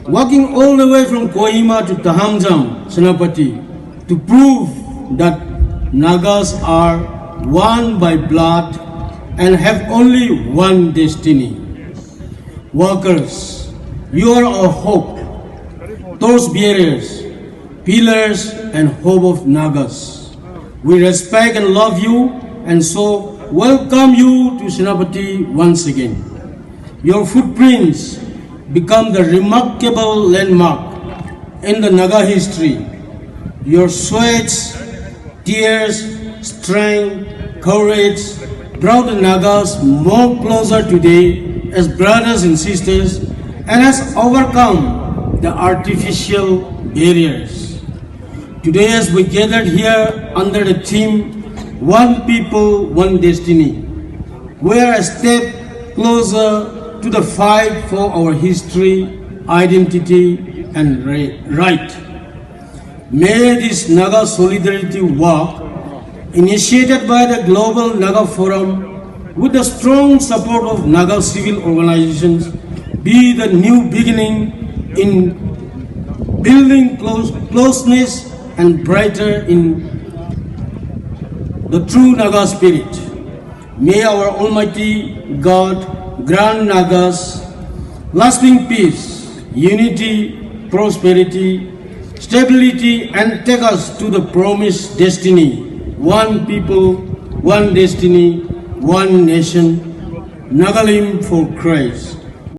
walking all the way from Kohima to Tahamjam, Senapati, to prove that Nagas are one by blood and have only one destiny. Workers, you are our hope, torch bearers, pillars and hope of Nagas. We respect and love you and so welcome you to Senapati once again. Your footprints become the remarkable landmark in the Naga history. Your sweats, tears, strength, courage brought the Nagas more closer today as brothers and sisters and has overcome the artificial barriers. Today as we gathered here under the theme, One People, One Destiny, we are a step closer to the fight for our history, identity and right. May this Naga Solidarity Walk, initiated by the Global Naga Forum with the strong support of Naga civil organizations, be the new beginning in building closeness and brighter in the true Naga spirit. May our Almighty God grant Nagas lasting peace, unity, prosperity, stability and take us to the promised destiny. One people, one destiny, one nation. Nagalim for Christ.